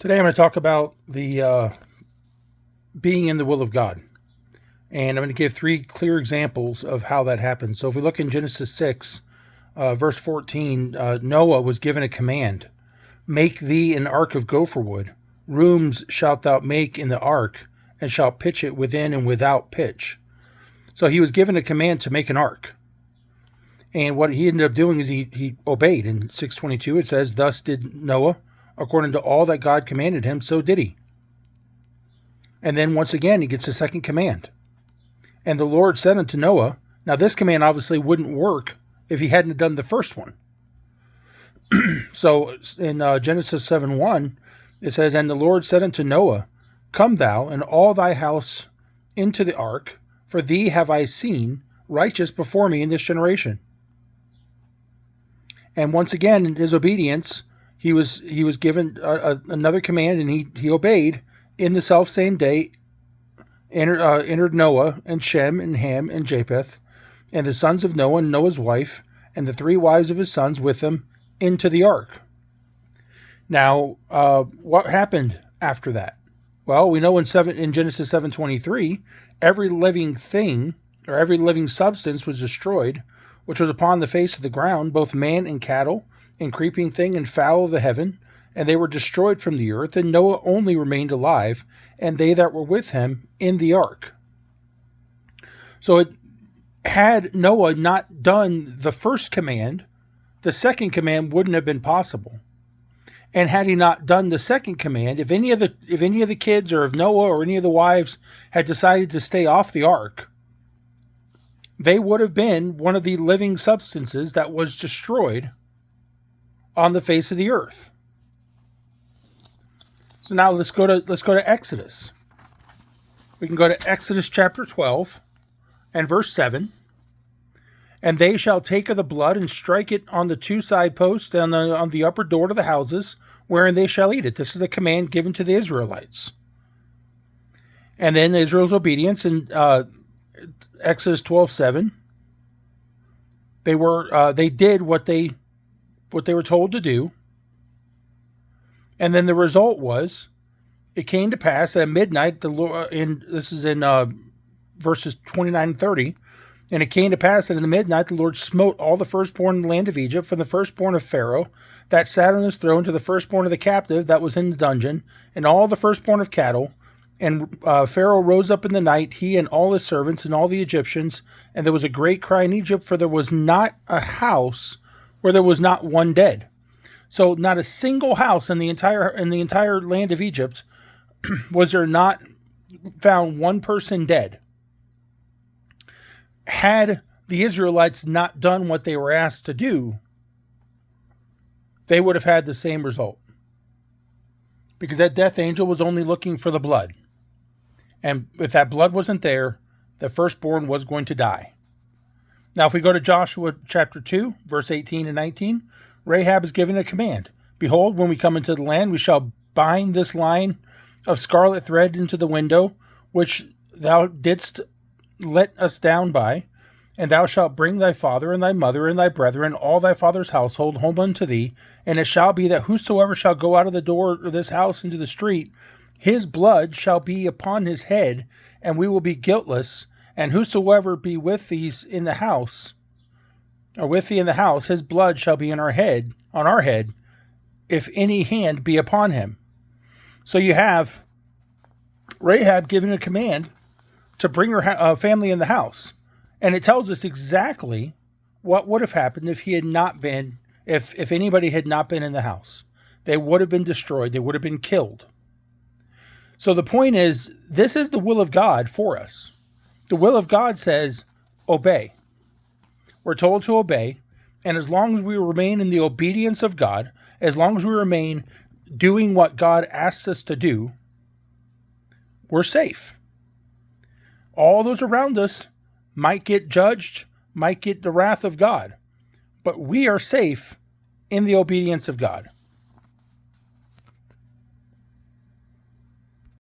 Today I'm going to talk about the being in the will of God. And I'm going to give three clear examples of how that happens. So if we look in Genesis 6, verse 14, Noah was given a command. Make thee an ark of gopher wood. Rooms shalt thou make in the ark, and shalt pitch it within and without pitch. So he was given a command to make an ark. And what he ended up doing is he obeyed. In 6:22 it says, thus did Noah, according to all that God commanded him, so did he. And then once again, he gets a second command. And the Lord said unto Noah, now this command obviously wouldn't work if he hadn't done the first one. So in Genesis 7:1, it says, and the Lord said unto Noah, come thou and all thy house into the ark, for thee have I seen righteous before me in this generation. And once again, in his obedience, he was given another command, and he obeyed. In the self-same day, entered Noah and Shem and Ham and Japheth, and the sons of Noah and Noah's wife, and the three wives of his sons with him, into the ark. Now, what happened after that? Well, we know in Genesis 7:23, every living thing, or every living substance was destroyed, which was upon the face of the ground, both man and cattle, and creeping thing and fowl of the heaven, and they were destroyed from the earth, and Noah only remained alive, and they that were with him in the ark. So had Noah not done the first command, the second command wouldn't have been possible. And had he not done the second command, if any of the kids or if Noah or any of the wives had decided to stay off the ark, they would have been one of the living substances that was destroyed on the face of the earth. So now let's go to Exodus. We can go to Exodus chapter 12 and verse 7. And they shall take of the blood and strike it on the two side posts and on the upper door to the houses, wherein they shall eat it. This is a command given to the Israelites. And then Israel's obedience in Exodus 12:7. They did what they were told to do. And then the result was, it came to pass at midnight, the Lord, this is in verses 29 and 30, and it came to pass that in the midnight the Lord smote all the firstborn in the land of Egypt, from the firstborn of Pharaoh that sat on his throne to the firstborn of the captive that was in the dungeon, and all the firstborn of cattle. And Pharaoh rose up in the night, he and all his servants and all the Egyptians, and there was a great cry in Egypt, for there was not a house where there was not one dead. So not a single house in the entire land of Egypt was there not found one person dead. Had the Israelites not done what they were asked to do, they would have had the same result. Because that death angel was only looking for the blood. And if that blood wasn't there, the firstborn was going to die. Now, if we go to Joshua chapter 2, verse 18 and 19, Rahab is given a command. Behold, when we come into the land, we shall bind this line of scarlet thread into the window, which thou didst let us down by, and thou shalt bring thy father and thy mother and thy brethren, all thy father's household, home unto thee. And it shall be that whosoever shall go out of the door of this house into the street, his blood shall be upon his head, and we will be guiltless. And whosoever be with thee in the house, his blood shall be on our head, if any hand be upon him. So you have Rahab giving a command to bring her family in the house. And it tells us exactly what would have happened if if anybody had not been in the house. They would have been destroyed. They would have been killed. So the point is, this is the will of God for us. The will of God says, obey. We're told to obey. And as long as we remain in the obedience of God, as long as we remain doing what God asks us to do, we're safe. All those around us might get judged, might get the wrath of God, but we are safe in the obedience of God.